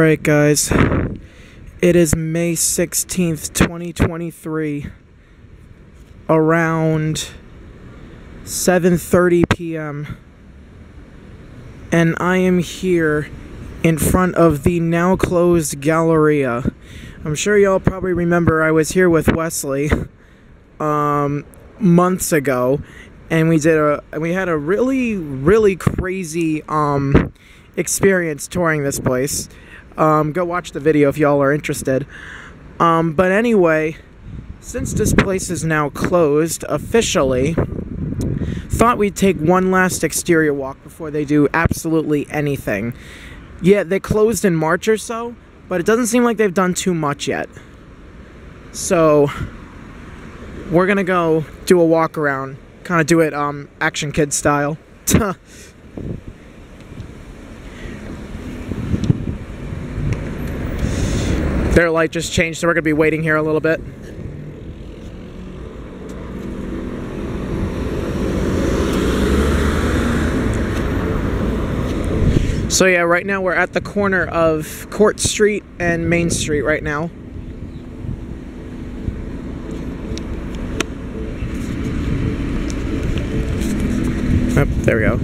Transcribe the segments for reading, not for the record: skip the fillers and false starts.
Alright guys, it is May 16th, 2023, around 7:30 p.m. and I am here in front of the now closed Galleria. I'm sure y'all probably remember I was here with Wesley months ago, and we had a really crazy experience touring this place. Go watch the video if y'all are interested. But anyway, since this place is now closed officially, thought we'd take one last exterior walk before they do absolutely anything. Yeah, they closed in March or so, but it doesn't seem like they've done too much yet. So we're gonna go do a walk around, kind of do it Action Kid style. Their light just changed, so we're gonna be waiting here a little bit. So yeah, right now we're at the corner of Court Street and Main Street right now. Oh, there we go.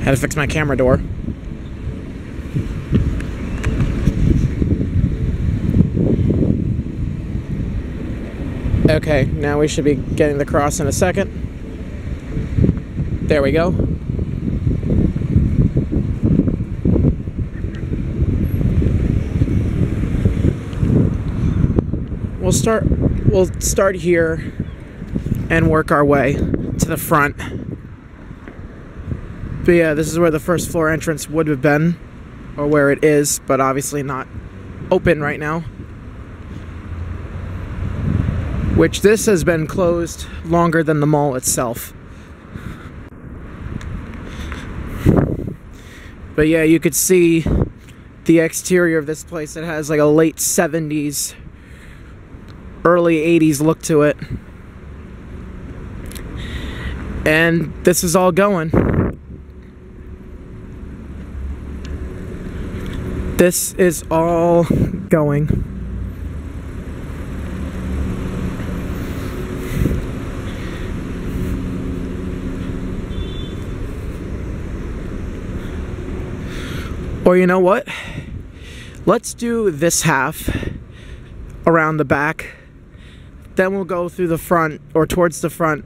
Had to fix my camera door. Okay, now we should be getting the cross in a second. There we go. We'll start here and work our way to the front. But yeah, this is where the first floor entrance would have been, or where it is, but obviously not open right now. Which this has been closed longer than the mall itself. But yeah, you could see the exterior of this place. It has like a late 70s, early 80s look to it. And this is all going. This is all going. Or you know what? Let's do this half around the back. Then we'll go through the front, or towards the front,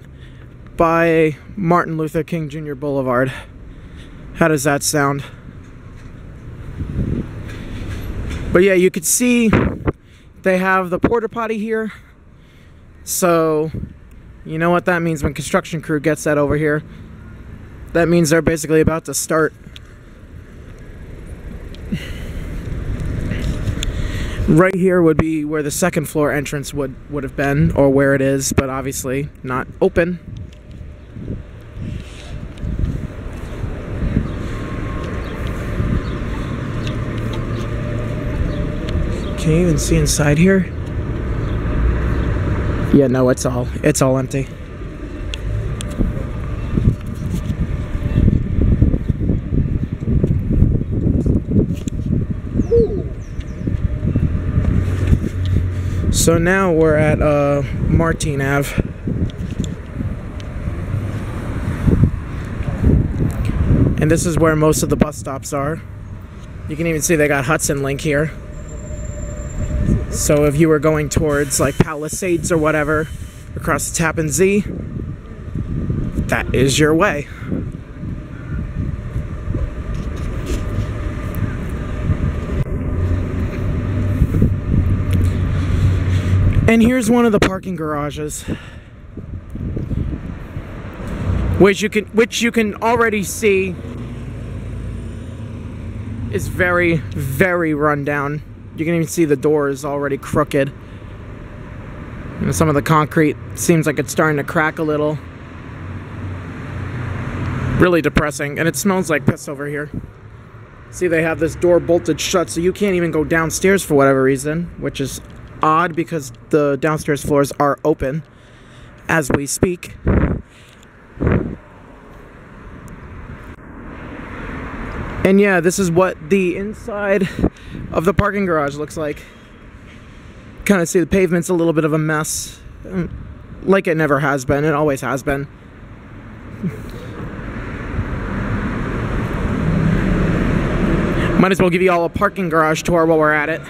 by Martin Luther King Jr. Boulevard. How does that sound? But yeah, you could see they have the porta potty here. So, you know what that means when construction crew gets that over here. That means they're basically about to start. Right here would be where the second floor entrance would have been, or where it is, but obviously not open. Can you even see inside here? Yeah, no, it's all empty. So now we're at Martin Ave. And this is where most of the bus stops are. You can even see they got Hudson Link here. So if you were going towards like Palisades or whatever, across the Tappan Zee, that is your way. And here's one of the parking garages, which you can already see is very run down. You can even see the door is already crooked. And some of the concrete seems like it's starting to crack a little. Really depressing, and it smells like piss over here. See, they have this door bolted shut, so you can't even go downstairs for whatever reason, which is odd because the downstairs floors are open as we speak. And yeah, this is what the inside of the parking garage looks like. Kind of see the pavement's a little bit of a mess. Like it never has been. It always has been. Might as well give you all a parking garage tour while we're at it.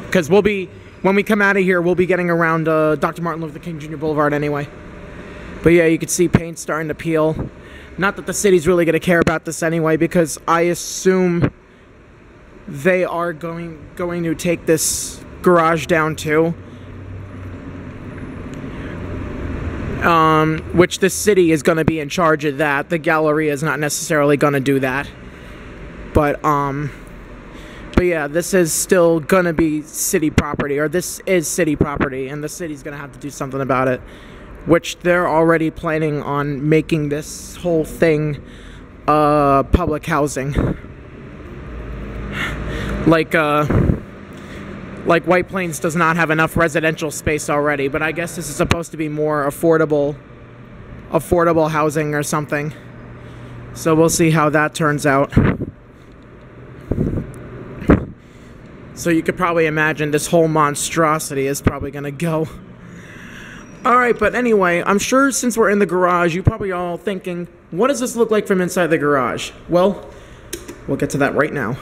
Because we'll be, when we come out of here, we'll be getting around Dr. Martin Luther King Jr. Boulevard anyway. But yeah, you can see paint starting to peel. Not that the city's really going to care about this anyway, because I assume they are going to take this garage down too. Which the city is going to be in charge of that. The Galleria is not necessarily going to do that. But yeah, this is still going to be city property, or this is city property, and the city's going to have to do something about it. Which they're already planning on making this whole thing public housing. Like White Plains does not have enough residential space already, but I guess this is supposed to be more affordable housing or something. So we'll see how that turns out. So you could probably imagine this whole monstrosity is probably going to go. Alright, but anyway, I'm sure since we're in the garage, you probably all thinking, what does this look like from inside the garage? Well, we'll get to that right now.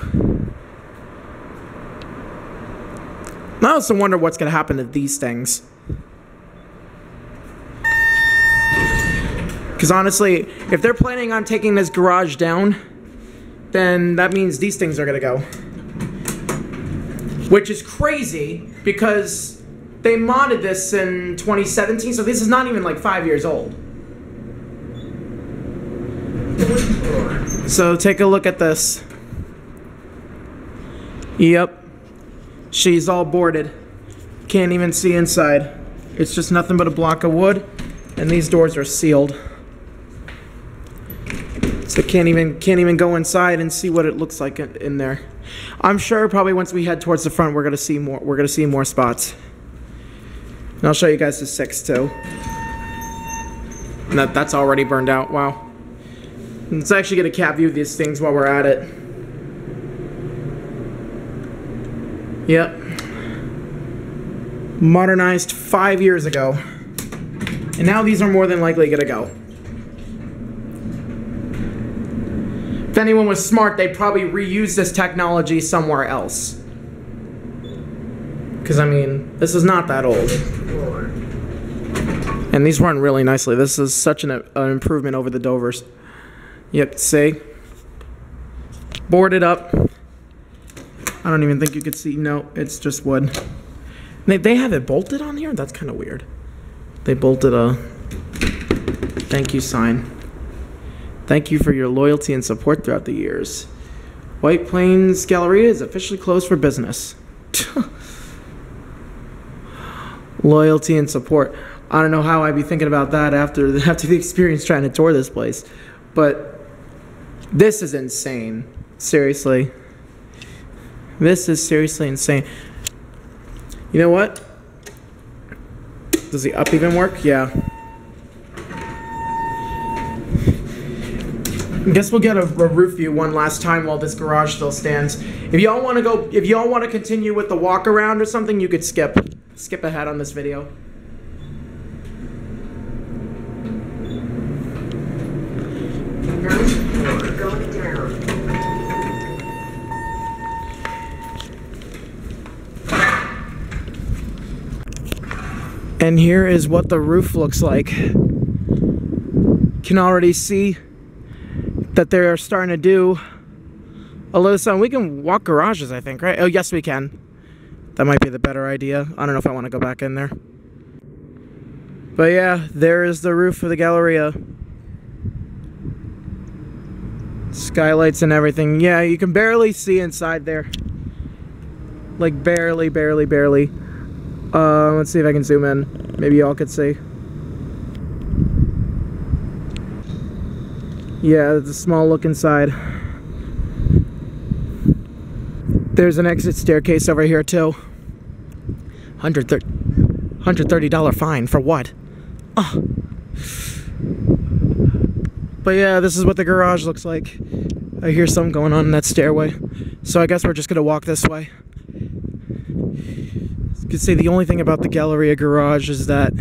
I also wonder what's going to happen to these things. Because honestly, if they're planning on taking this garage down, then that means these things are going to go. Which is crazy, because they modded this in 2017, so this is not even like 5 years old. So take a look at this. Yep. She's all boarded. Can't even see inside. It's just nothing but a block of wood, and these doors are sealed. So can't even go inside and see what it looks like in there. I'm sure probably once we head towards the front, we're gonna see more. We're gonna see more spots. And I'll show you guys the 6 too. And that's already burned out. Wow. Let's actually get a cat view of these things while we're at it. Yep. Modernized 5 years ago. And now these are more than likely gonna go. If anyone was smart, they'd probably reuse this technology somewhere else. Because, I mean, this is not that old. And these run really nicely. This is such an improvement over the Dovers. Yep, see? Boarded up. I don't even think you could see. No, it's just wood. They have it bolted on here? That's kind of weird. They bolted a thank you sign. Thank you for your loyalty and support throughout the years. White Plains Galleria is officially closed for business. Loyalty and support. I don't know how I'd be thinking about that after the experience trying to tour this place. But this is insane. Seriously. This is seriously insane. You know what? Does the up even work? Yeah. I guess we'll get a roof view one last time while this garage still stands. If y'all want to go, if y'all want to continue with the walk around or something, you could skip ahead on this video. Going down. And here is what the roof looks like. Can already see that they're starting to do a little something. We can walk garages, I think, right? Oh, yes, we can. That might be the better idea. I don't know if I want to go back in there. But yeah, there is the roof of the Galleria. Skylights and everything. Yeah, you can barely see inside there. Like, barely, barely, barely. Let's see if I can zoom in. Maybe y'all could see. Yeah, it's a small look inside. There's an exit staircase over here too. $130 fine for what? Oh. But yeah, this is what the garage looks like. I hear something going on in that stairway. So I guess we're just gonna walk this way. You can see the only thing about the Galleria garage is that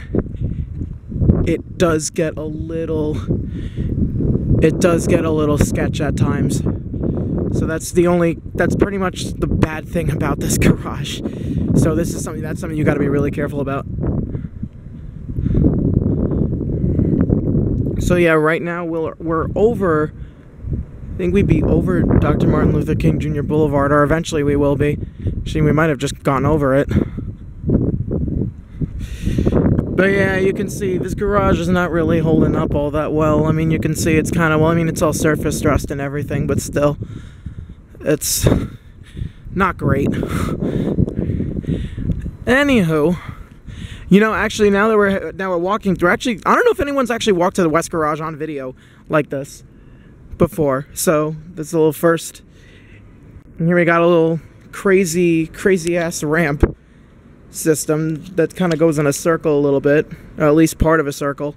it does get a little sketch at times. So that's pretty much the bad thing about this garage. So this is something you got to be really careful about. So yeah, right now we're over, I think we'd be over Dr. Martin Luther King Jr. Boulevard, or eventually we will be. Actually, we might have just gone over it. But yeah, you can see this garage is not really holding up all that well. I mean, you can see it's kind of, well, I mean, it's all surface rust and everything, but still, it's not great. Anywho, you know, actually, now we're walking through, actually, I don't know if anyone's actually walked to the West Garage on video like this before, so this is a little first. And here we got a little crazy ass ramp system that kind of goes in a circle a little bit, or at least part of a circle,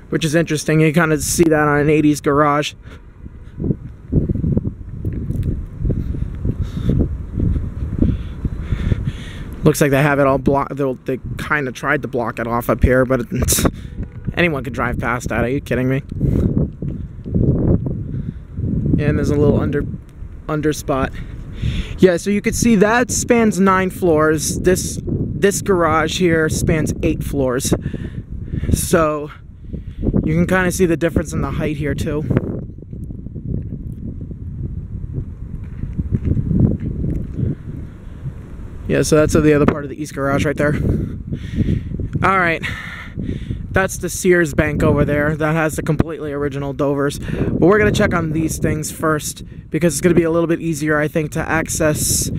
which is interesting. You kind of see that on an 80s garage. Looks like they have it all blocked. They kind of tried to block it off up here, but anyone could drive past that. Are you kidding me? And there's a little under spot. Yeah, so you can see that spans 9 floors. This garage here spans 8 floors. So you can kind of see the difference in the height here too. Yeah, so that's the other part of the East Garage right there. Alright. That's the Sears Bank over there. That has the completely original Dovers. But we're going to check on these things first, because it's going to be a little bit easier, I think, to access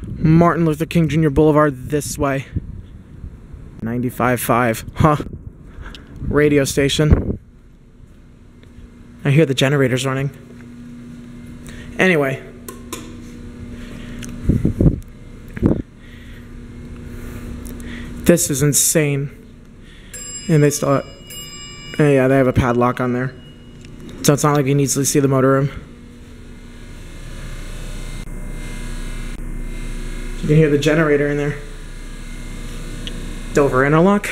Martin Luther King Jr. Boulevard this way. 95.5. Huh. Radio station. I hear the generators running. Anyway. This is insane. And they still, yeah, they have a padlock on there. So it's not like you can easily see the motorroom. You can hear the generator in there. Dover interlock.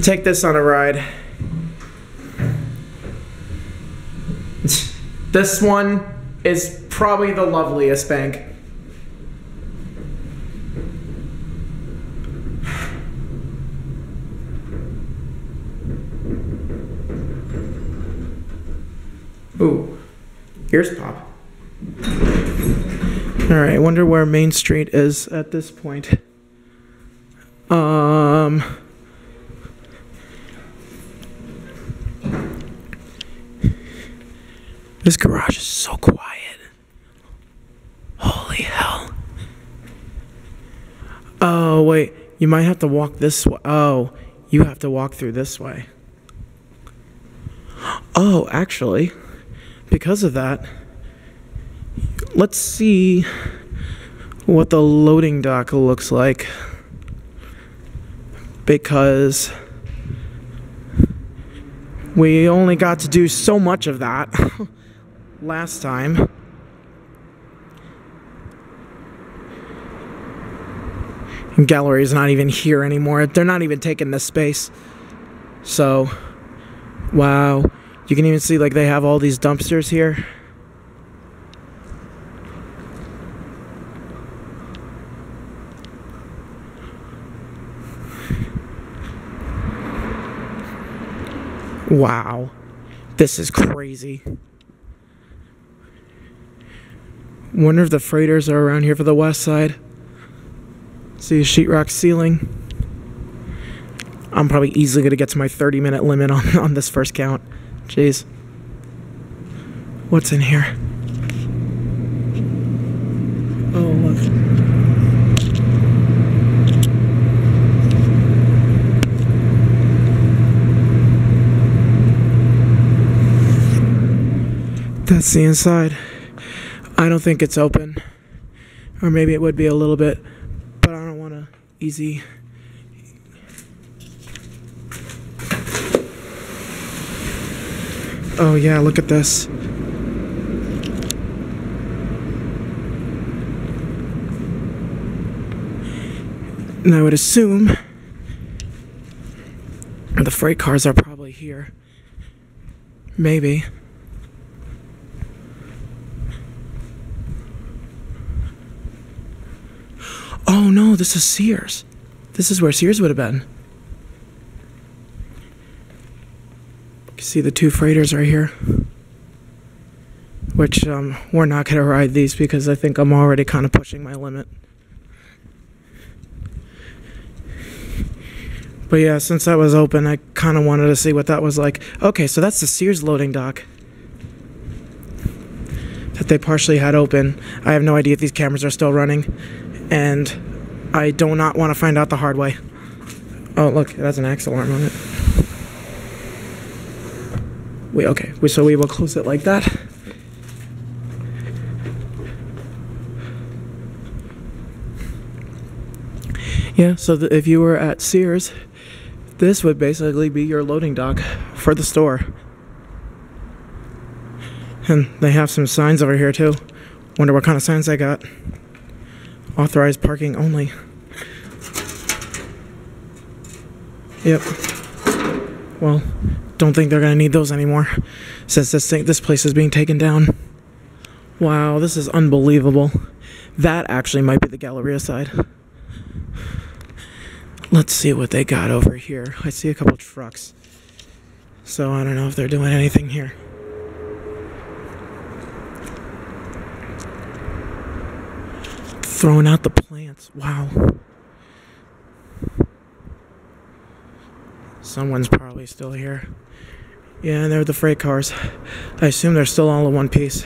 Take this on a ride. This one is probably the loveliest bank. Ooh, here's Pop. Alright, I wonder where Main Street is at this point. This garage is so quiet. Holy hell. Oh, wait, you might have to walk this way. Oh, you have to walk through this way. Oh, actually, because of that, let's see what the loading dock looks like, because we only got to do so much of that last time. And Gallery's not even here anymore. They're not even taking this space. So, wow. You can even see, like, they have all these dumpsters here. Wow. This is crazy. Wonder if the freighters are around here for the west side. See a sheetrock ceiling. I'm probably easily going to get to my 30-minute limit on this first count. Jeez. What's in here? Oh, look. That's the inside. I don't think it's open. Or maybe it would be a little bit, but I don't want to easy. Oh yeah, look at this. And I would assume the freight cars are probably here. Maybe. Oh no, this is Sears. This is where Sears would have been. You can see the two freighters right here. Which, we're not going to ride these because I think I'm already kind of pushing my limit. But yeah, since that was open, I kind of wanted to see what that was like. Okay, so that's the Sears loading dock that they partially had open. I have no idea if these cameras are still running, and I do not want to find out the hard way. Oh, look, it has an axe alarm on it. Okay, so we will close it like that. Yeah, so if you were at Sears, this would basically be your loading dock for the store. And they have some signs over here too. Wonder what kind of signs they got. Authorized parking only. Yep. Well, don't think they're gonna need those anymore since this place is being taken down. Wow, this is unbelievable. That actually might be the Galleria side. Let's see what they got over here. I see a couple trucks. So I don't know if they're doing anything here. Throwing out the plants. Wow. Someone's probably still here. Yeah, and they're the freight cars. I assume they're still all in one piece.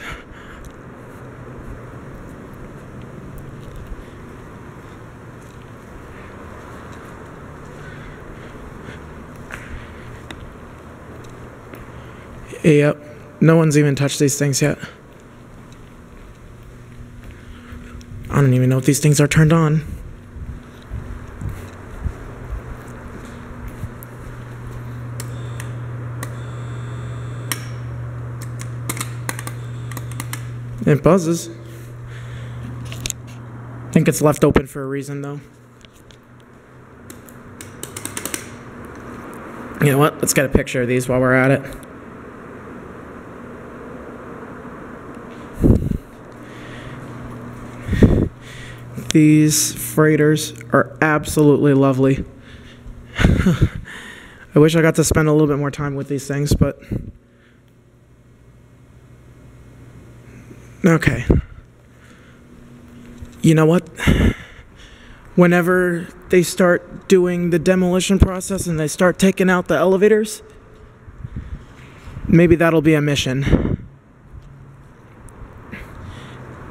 Yep, no one's even touched these things yet. I don't even know if these things are turned on. It buzzes. I think it's left open for a reason, though. You know what? Let's get a picture of these while we're at it. These freighters are absolutely lovely. I wish I got to spend a little bit more time with these things, but... Okay. You know what? Whenever they start doing the demolition process and they start taking out the elevators, maybe that'll be a mission.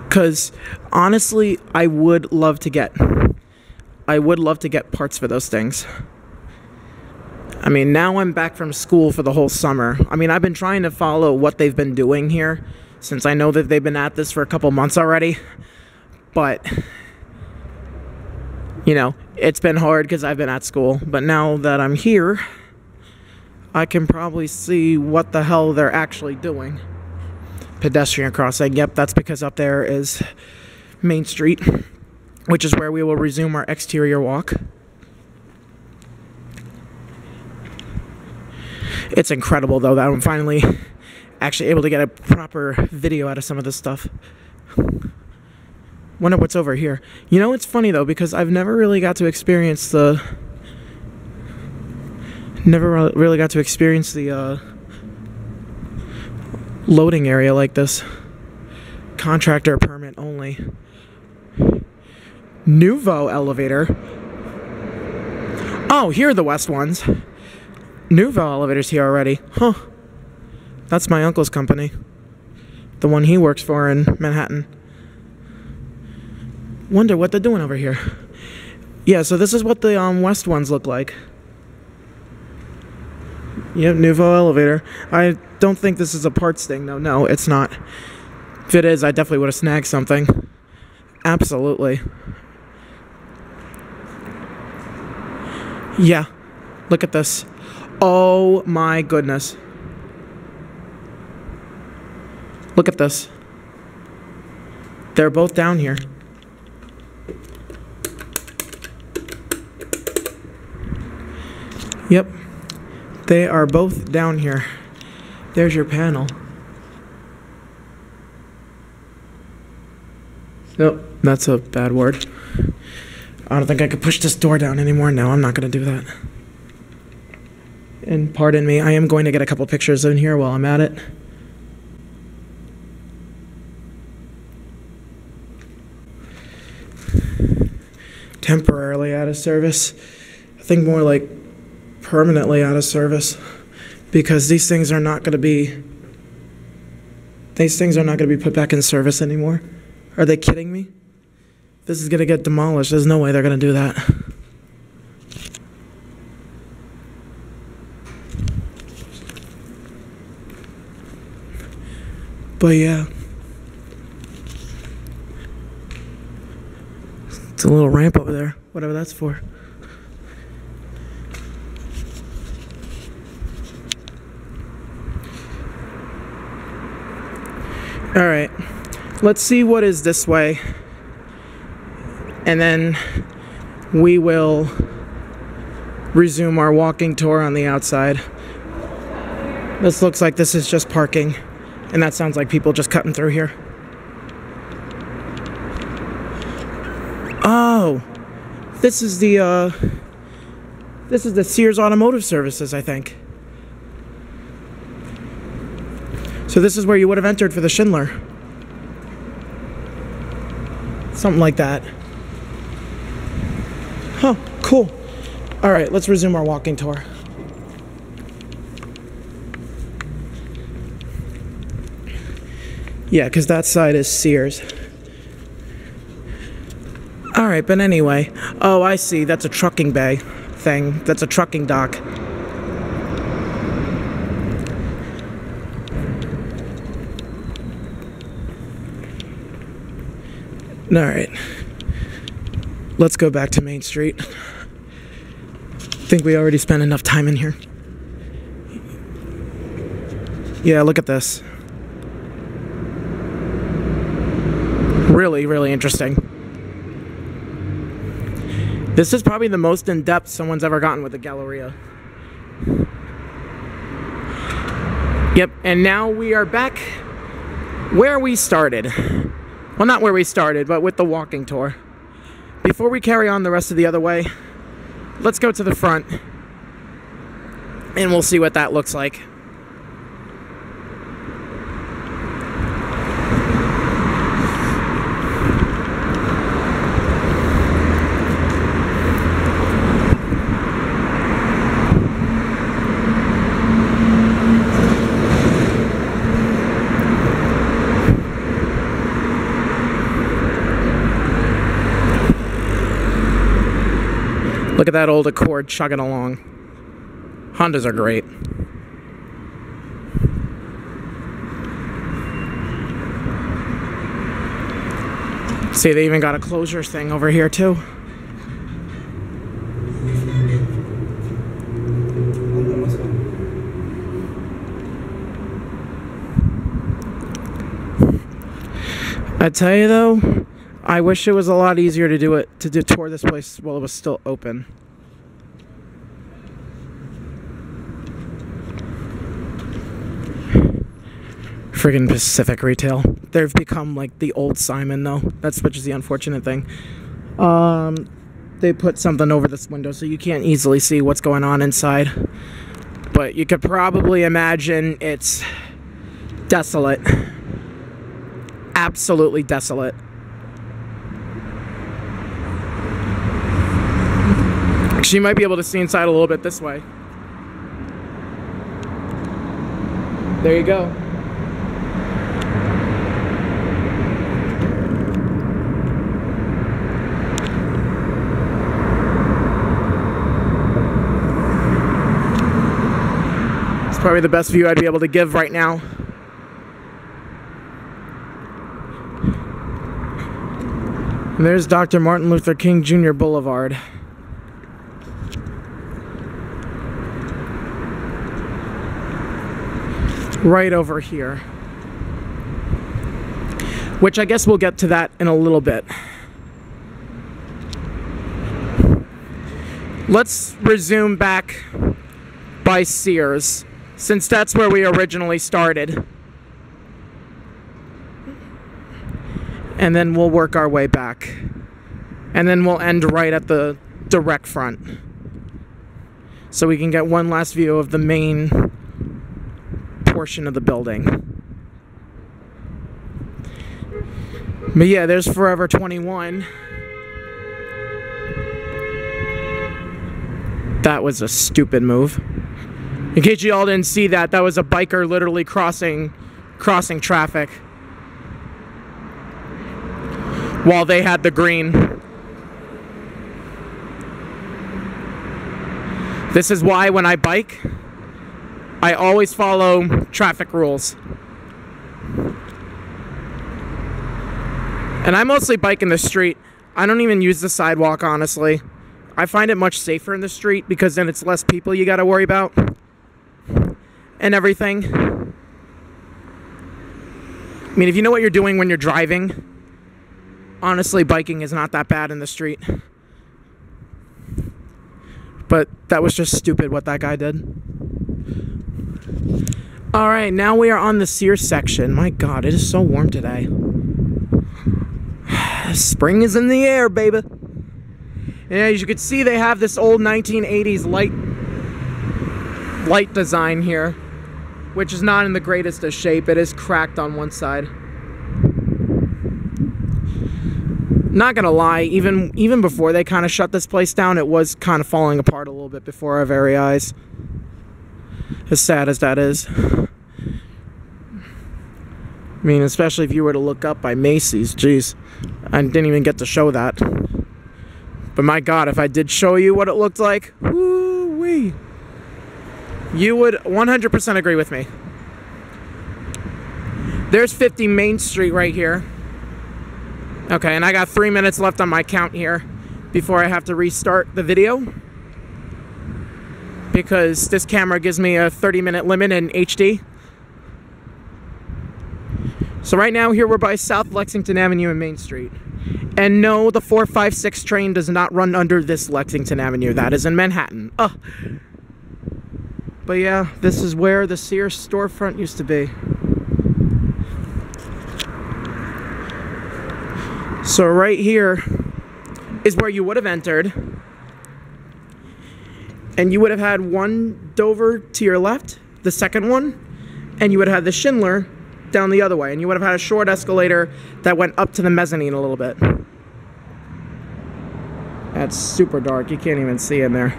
Because honestly, I would love to get parts for those things. I mean, now I'm back from school for the whole summer. I mean, I've been trying to follow what they've been doing here, since I know that they've been at this for a couple months already. But, you know, it's been hard because I've been at school. But now that I'm here, I can probably see what the hell they're actually doing. Pedestrian crossing. Yep, that's because up there is Main Street, which is where we will resume our exterior walk. It's incredible, though, that I'm finally actually able to get a proper video out of some of this stuff. Wonder what's over here. You know, it's funny, though, because I've never really got to experience the... loading area like this. Contractor permit only. Nouveau elevator. Oh, here are the west ones. Nouveau elevators here already. Huh. That's my uncle's company. The one he works for in Manhattan. Wonder what they're doing over here. Yeah, so this is what the west ones look like. Yep, Nouveau elevator. I don't think this is a parts thing, though. No, it's not. If it is, I definitely would have snagged something. Absolutely. Yeah. Look at this. Oh my goodness. Look at this. They're both down here. Yep. They are both down here. There's your panel. Nope, that's a bad word. I don't think I could push this door down anymore. No, I'm not going to do that. And pardon me, I am going to get a couple pictures in here while I'm at it. Temporarily out of service. I think more like permanently out of service, because these things are not going to be put back in service anymore. Are they kidding me? This is going to get demolished. There's no way they're going to do that. But yeah. It's a little ramp over there, whatever that's for. All right, let's see what is this way, and then we will resume our walking tour on the outside. This looks like this is just parking, and that sounds like people just cutting through here. Oh, this is the Sears Automotive Services, I think. So this is where you would have entered for the Schindler. Something like that. Huh, cool. All right, let's resume our walking tour. Yeah, because that side is Sears. All right, but anyway. Oh, I see. That's a trucking bay thing. That's a trucking dock. All right, let's go back to Main Street. I think we already spent enough time in here. Yeah, look at this. Really, really interesting. This is probably the most in-depth someone's ever gotten with a Galleria. Yep, and now we are back where we started. Well, not where we started, but with the walking tour. Before we carry on the rest of the other way, let's go to the front, and we'll see what that looks like. Look at that old Accord chugging along. Hondas are great. See, they even got a closure thing over here too. I tell you though, I wish it was a lot easier to do it, to tour this place while it was still open. Friggin' Pacific Retail. They've become like the old Simon though. That's which is the unfortunate thing. They put something over this window so you can't easily see what's going on inside. But you could probably imagine it's desolate. Absolutely desolate. She might be able to see inside a little bit this way. There you go. It's probably the best view I'd be able to give right now. And there's Dr. Martin Luther King Jr. Boulevard. Right over here. which I guess we'll get to that in a little bit. Let's resume back by Sears, since that's where we originally started. And then we'll work our way back. And then we'll end right at the direct front, so we can get one last view of the main portion of the building. But yeah, there's Forever 21. That was a stupid move. In case you all didn't see that, that was a biker literally crossing traffic while they had the green. This is why when I bike, I always follow traffic rules. And I mostly bike in the street. I don't even use the sidewalk, honestly. I find it much safer in the street because then it's less people you gotta worry about and everything. I mean, if you know what you're doing when you're driving, honestly, biking is not that bad in the street. But that was just stupid what that guy did. Alright, now we are on the Sears section. My God, it is so warm today. Spring is in the air, baby. And as you can see, they have this old 1980s light design here, which is not in the greatest of shape. It is cracked on one side. Not gonna lie, even before they kind of shut this place down, it was kind of falling apart a little bit before our very eyes. As sad as that is. I mean, especially if you were to look up by Macy's, jeez. I didn't even get to show that. But my God, if I did show you what it looked like, woo-wee, you would 100% agree with me. There's 50 Main Street right here. Okay, and I got 3 minutes left on my count here before I have to restart the video, because this camera gives me a 30-minute limit in HD. So right now here we're by South Lexington Avenue and Main Street. And no, the 456 train does not run under this Lexington Avenue. That is in Manhattan. Ugh. But yeah, this is where the Sears storefront used to be. So right here is where you would have entered. And you would have had one Dover to your left, the second one, and you would have had the Schindler down the other way, and you would have had a short escalator that went up to the mezzanine a little bit. That's super dark, you can't even see in there.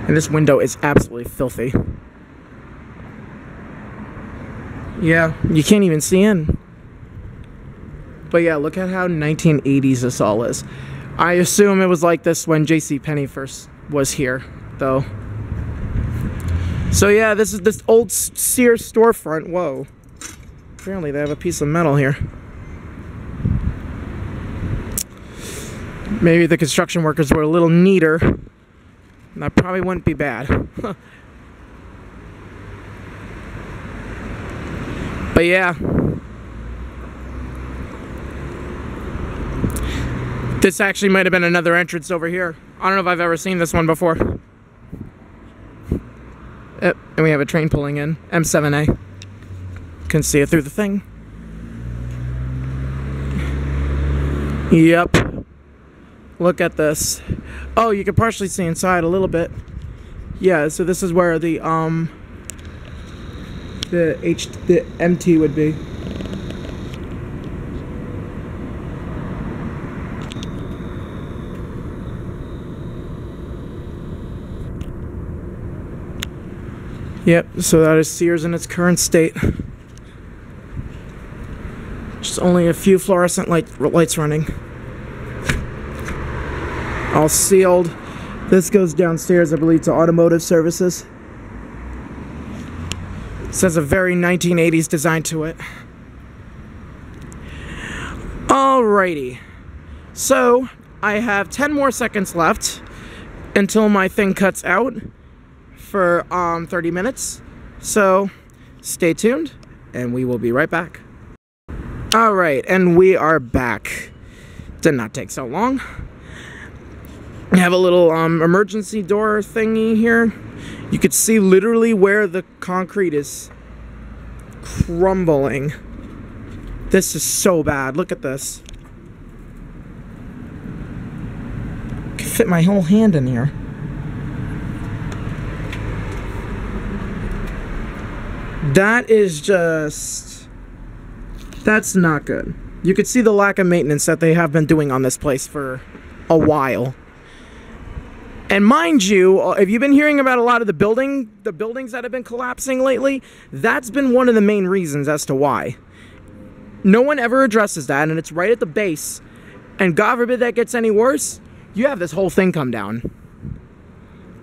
And this window is absolutely filthy. Yeah, you can't even see in. But yeah, look at how 1980s this all is. I assume it was like this when JCPenney first was here, though. So yeah, this is this old Sears storefront. Whoa. Apparently they have a piece of metal here. Maybe the construction workers were a little neater. That probably wouldn't be bad. But yeah. This actually might have been another entrance over here. I don't know if I've ever seen this one before. Yep, and we have a train pulling in. M7A. Can see it through the thing. Yep. Look at this. Oh, you can partially see inside a little bit. Yeah, so this is where the MT would be. Yep, so that is Sears in its current state. Just only a few fluorescent lights running. All sealed. This goes downstairs, I believe, to automotive services. It says a very 1980s design to it. Alrighty. So, I have 10 more seconds left until my thing cuts out for 30 minutes. So, stay tuned, and we will be right back. Alright, and we are back. Did not take so long. We have a little emergency door thingy here. You could see literally where the concrete is crumbling. This is so bad. Look at this. I can fit my whole hand in here. That is just... That's not good. You could see the lack of maintenance that they have been doing on this place for a while. And mind you, if you've been hearing about a lot of the buildings that have been collapsing lately, that's been one of the main reasons as to why. No one ever addresses that, and it's right at the base. And God forbid that gets any worse, you have this whole thing come down.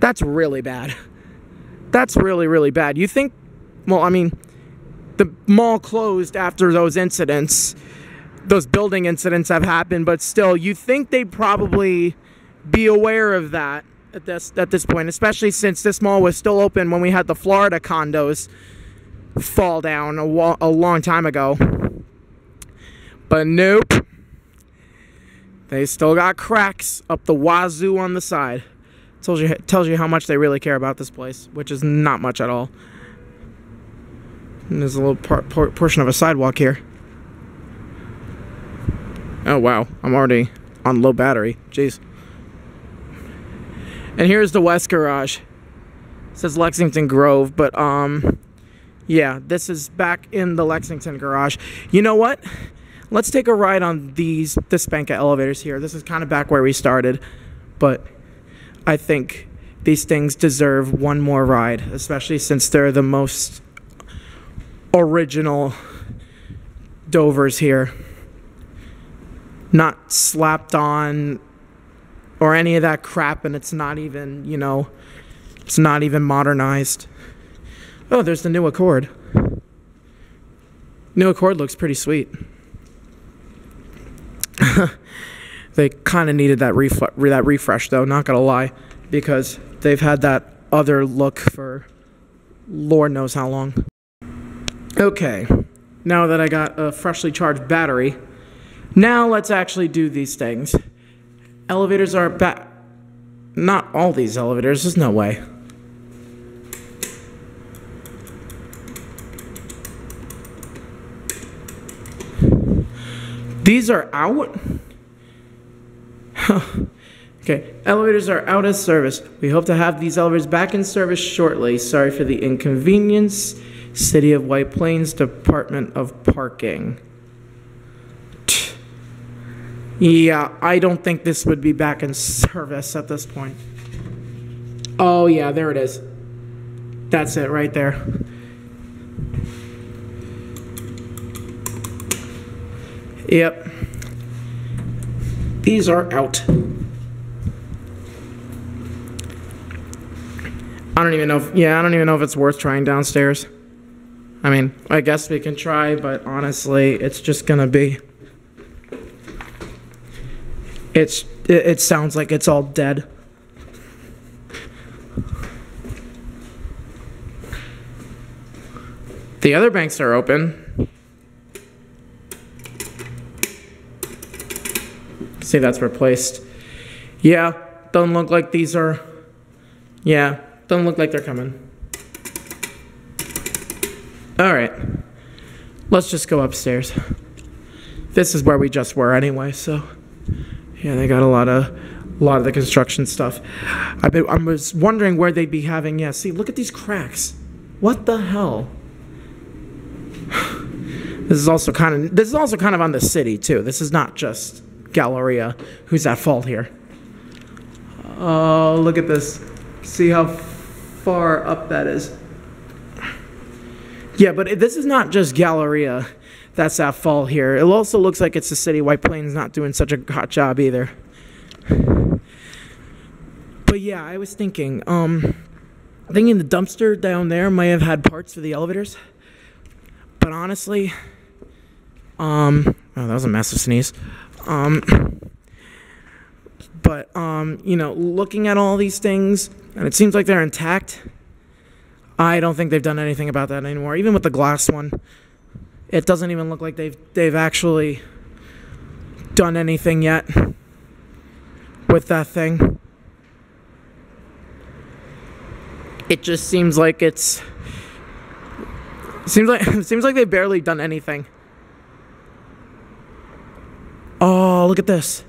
That's really bad. That's really, really bad. You think, well, I mean, the mall closed after those incidents. Those building incidents have happened, but still, you think they'd probably be aware of that at this point, especially since this mall was still open when we had the Florida condos fall down a long time ago. But nope. They still got cracks up the wazoo on the side. Tells you how much they really care about this place, which is not much at all. And there's a little portion of a sidewalk here. Oh wow, I'm already on low battery. Jeez. And here's the West Garage. It says Lexington Grove, but yeah, this is back in the Lexington Garage. You know what? Let's take a ride on this bank of elevators here. This is kind of back where we started, but I think these things deserve one more ride, especially since they're the most original Dovers here. Not slapped on or any of that crap, and it's not even, you know, it's not even modernized. Oh, there's the new Accord. New Accord looks pretty sweet. They kind of needed that refresh, though, not gonna lie, because they've had that other look for Lord knows how long. Okay, now that I got a freshly charged battery, now let's actually do these things. Elevators are back. Not all these elevators, there's no way. These are out? Huh. Okay, elevators are out of service. We hope to have these elevators back in service shortly. Sorry for the inconvenience. City of White Plains, Department of Parking. Yeah, I don't think this would be back in service at this point. Oh yeah, there it is. That's it right there. Yep. These are out. I don't even know if it's worth trying downstairs. I mean, I guess we can try, but honestly, it's just gonna be... It sounds like it's all dead. The other banks are open. See, that's replaced. Yeah, doesn't look like these are... Yeah, doesn't look like they're coming. Alright. Let's just go upstairs. This is where we just were anyway, so... Yeah, they got a lot of the construction stuff. I was wondering where they'd be having... Yeah, see, look at these cracks. What the hell? This is also kind of on the city, too. This is not just Galleria who's at fault here. Oh, look at this. See how far up that is. Yeah, but this is not just Galleria that's at fault here. It also looks like it's the city. White Plains not doing such a hot job either. But yeah, I was thinking the dumpster down there might have had parts for the elevators. But honestly, oh, that was a massive sneeze. But you know, looking at all these things, and it seems like they're intact, I don't think they've done anything about that anymore. Even with the glass one. It doesn't even look like they've actually done anything yet with that thing. It just seems like seems like they've barely done anything. Oh, look at this.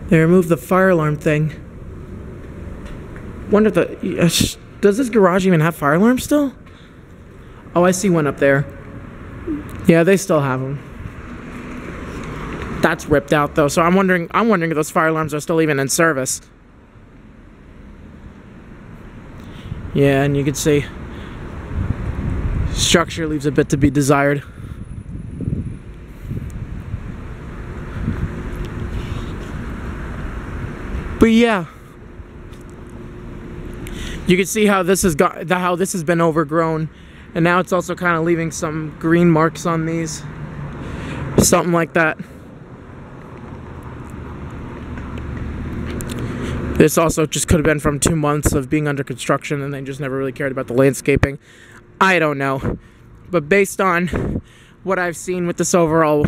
They removed the fire alarm thing. Wonder if does this garage even have fire alarms still? Oh, I see one up there. Yeah, they still have them. That's ripped out though, so I'm wondering if those fire alarms are still even in service. Yeah, and you can see structure leaves a bit to be desired. But yeah, you can see how this has been overgrown, and now it's also kind of leaving some green marks on these, something like that. This also just could have been from 2 months of being under construction, and they just never really cared about the landscaping. I don't know, but based on what I've seen with this overall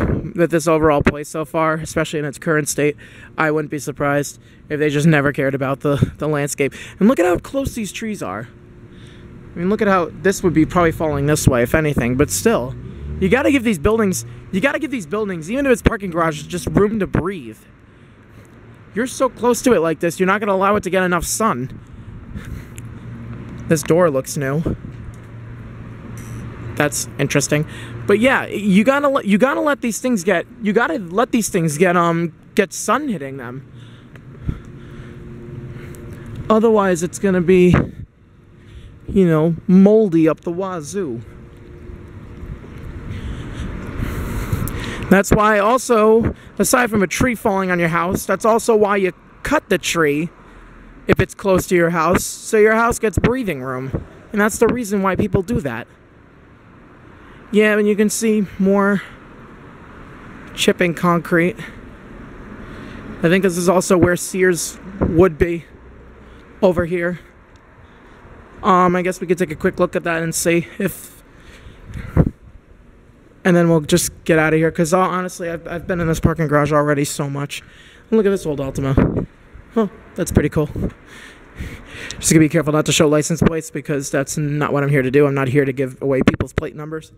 place so far, especially in its current state, I wouldn't be surprised if they just never cared about the landscape. And look at how close these trees are. I mean, look at how this would be probably falling this way, if anything, but still, you gotta give these buildings, even if it's parking garages, just room to breathe. You're so close to it like this, you're not gonna allow it to get enough sun. This door looks new. That's interesting. But yeah, you gotta let these things get sun hitting them. Otherwise, it's gonna be, you know, moldy up the wazoo. That's why also, aside from a tree falling on your house, that's also why you cut the tree if it's close to your house, so your house gets breathing room. And that's the reason why people do that. Yeah, and you can see more chipping concrete. I think this is also where Sears would be, over here. I guess we could take a quick look at that and see if, and then we'll just get out of here, because honestly, I've been in this parking garage already so much. Look at this old Altima. Oh, that's pretty cool. Just gonna be careful not to show license plates, because that's not what I'm here to do. I'm not here to give away people's plate numbers.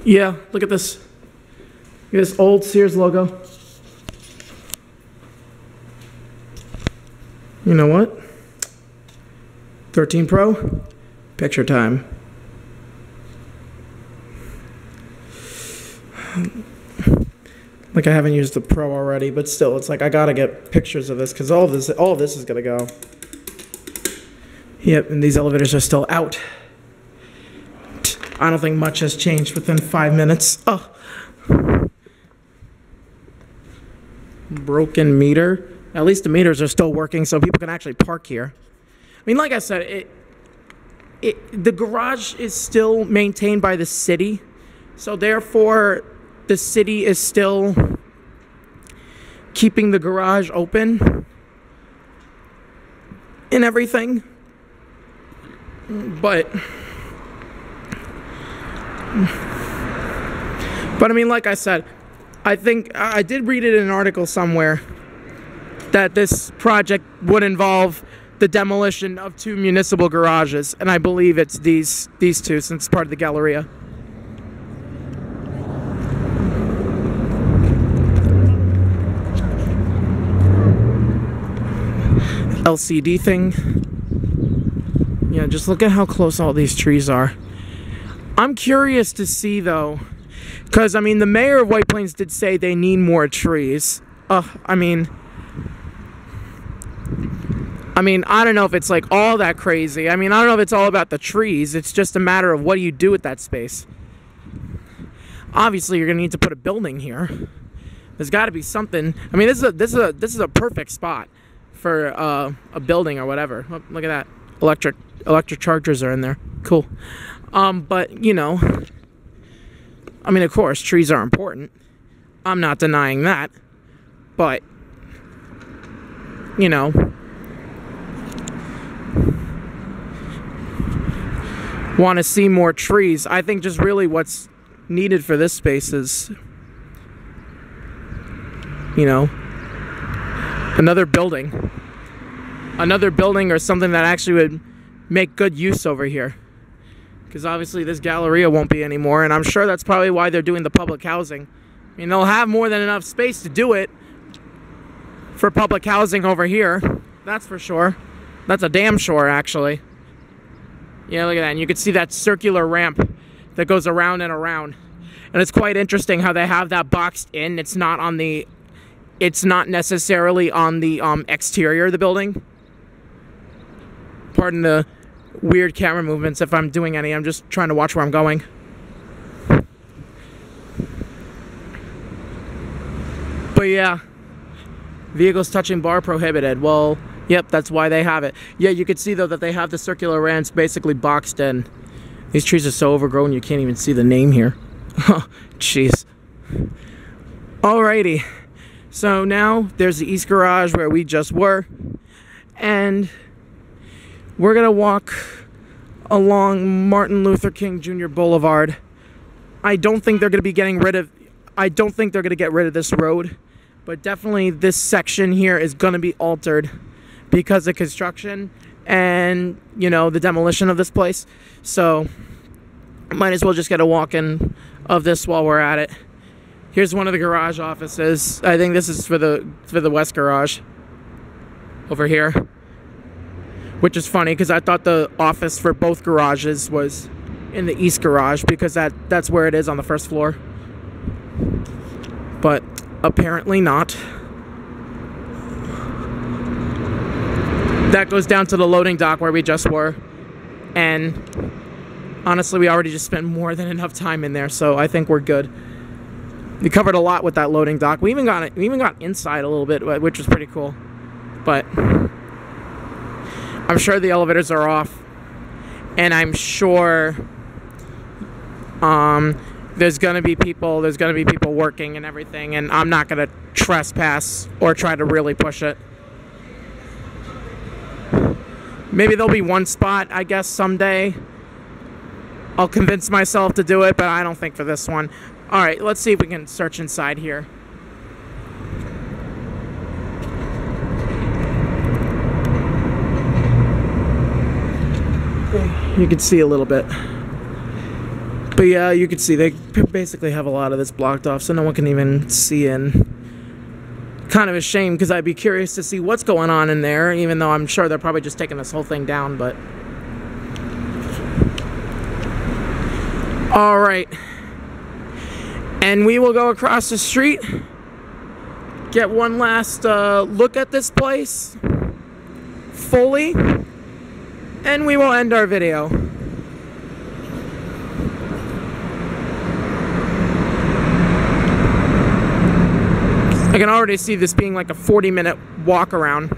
Yeah, look at this. Look at this old Sears logo. You know what? 13 Pro, picture time. Like, I haven't used the Pro already, but still, it's like I gotta get pictures of this, because all of this is gonna go. Yep, and these elevators are still out. I don't think much has changed within 5 minutes. Oh. Broken meter. At least the meters are still working, so people can actually park here. I mean, like I said, the garage is still maintained by the city, so therefore the city is still keeping the garage open and everything. But I mean, like I said, I think I did read it in an article somewhere that this project would involve the demolition of 2 municipal garages, and I believe it's these two, since it's part of the Galleria. LCD thing. Yeah, just look at how close all these trees are. I'm curious to see, though, because, I mean, the mayor of White Plains did say they need more trees. I mean, I don't know if it's, like, all that crazy. I mean, I don't know if it's all about the trees. It's just a matter of what do you do with that space. Obviously, you're going to need to put a building here. There's got to be something. I mean, this is a perfect spot for a building or whatever. Oh, look at that. Electric chargers are in there. Cool. But, you know, I mean, of course, trees are important. I'm not denying that. But, you know, want to see more trees. I think just really what's needed for this space is, you know, another building or something that actually would make good use over here. Because obviously this Galleria won't be anymore, and I'm sure that's probably why they're doing the public housing. I mean, they'll have more than enough space to do it for public housing over here. That's for sure. That's a damn sure, actually. Yeah, look at that. And you can see that circular ramp that goes around and around. And it's quite interesting how they have that boxed in. It's not necessarily on the exterior of the building. Pardon the weird camera movements if I'm doing any. I'm just trying to watch where I'm going. But yeah, vehicles touching bar prohibited. Well, yep, that's why they have it. Yeah, you can see though that they have the circular ramps basically boxed in. These trees are so overgrown you can't even see the name here. Oh, jeez. Alrighty. So now there's the East Garage where we just were. And we're gonna walk along Martin Luther King Jr. Boulevard. I don't think they're gonna be getting rid of this road, but definitely this section here is gonna be altered because of construction and, you know, the demolition of this place. So might as well just get a walk in of this while we're at it. Here's one of the garage offices. I think this is for the West Garage over here, which is funny because I thought the office for both garages was in the East Garage because that's where it is on the first floor. But apparently not. That goes down to the loading dock where we just were. And honestly, we already just spent more than enough time in there, so I think we're good. We covered a lot with that loading dock. We even got inside a little bit, which was pretty cool. But I'm sure the elevators are off, and I'm sure there's gonna be people working and everything, and I'm not gonna trespass or try to really push it. Maybe there'll be one spot, I guess, someday. I'll convince myself to do it, but I don't think for this one. Alright, let's see if we can search inside here. You can see a little bit. But yeah, you can see they basically have a lot of this blocked off, so no one can even see in. Kind of a shame, because I'd be curious to see what's going on in there, even though I'm sure they're probably just taking this whole thing down, but... Alright. And we will go across the street, get one last look at this place, fully, and we will end our video. I can already see this being like a 40-minute walk around.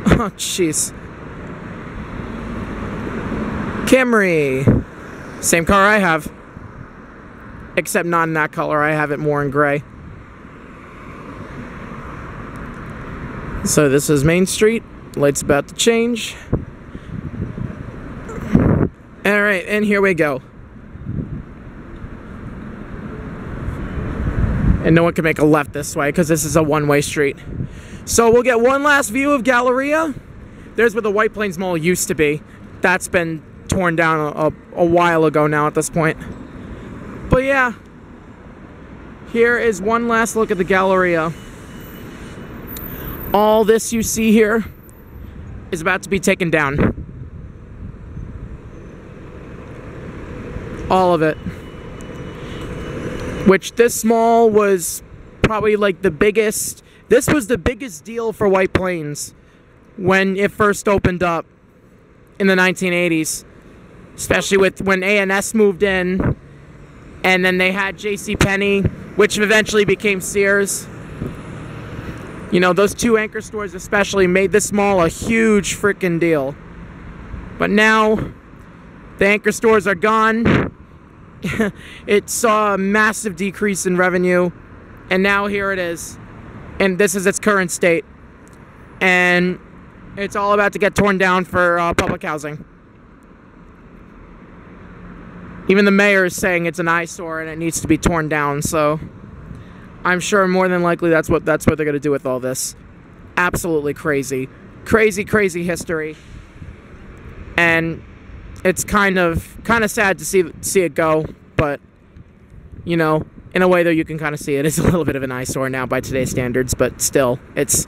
Oh, jeez. Camry. Same car I have. Except not in that color. I have it more in gray. So this is Main Street. Light's about to change. Alright, and here we go. And no one can make a left this way because this is a one-way street. So we'll get one last view of Galleria. There's where the White Plains Mall used to be. That's been torn down a while ago now at this point. But yeah, here is one last look at the Galleria. All this you see here is about to be taken down. All of it. Which this mall was probably like the biggest. This was the biggest deal for White Plains when it first opened up in the 1980s. Especially with when A&S moved in. And then they had JCPenney, which eventually became Sears. You know, those two anchor stores especially made this mall a huge freaking deal. But now, the anchor stores are gone. It saw a massive decrease in revenue. And now here it is. And this is its current state. And it's all about to get torn down for public housing. Even the mayor is saying it's an eyesore and it needs to be torn down, so I'm sure more than likely that's what they're going to do with all this. Absolutely crazy. Crazy history. And it's kind of sad to see it go, but you know, in a way though you can kind of see it is a little bit of an eyesore now by today's standards, but still, it's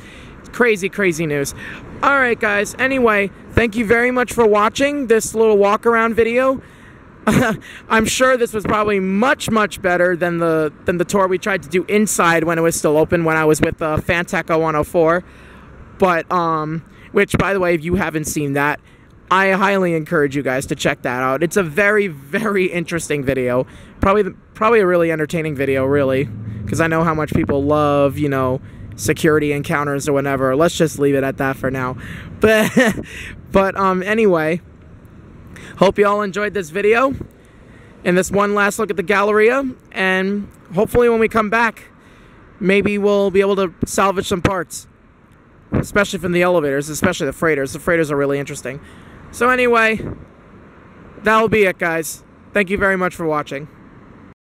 crazy news. Alright guys, anyway, thank you very much for watching this little walk around video. I'm sure this was probably much better than the tour we tried to do inside when it was still open, when I was with Fanteco 104. But which, by the way, if you haven't seen that, I highly encourage you guys to check that out. It's a very interesting video. Probably a really entertaining video, really, because I know how much people love, you know, security encounters or whatever. Let's just leave it at that for now. But anyway, hope you all enjoyed this video and this one last look at the Galleria, and hopefully when we come back, maybe we'll be able to salvage some parts, especially from the elevators, especially the freighters. The freighters are really interesting. So anyway, that'll be it, guys. Thank you very much for watching.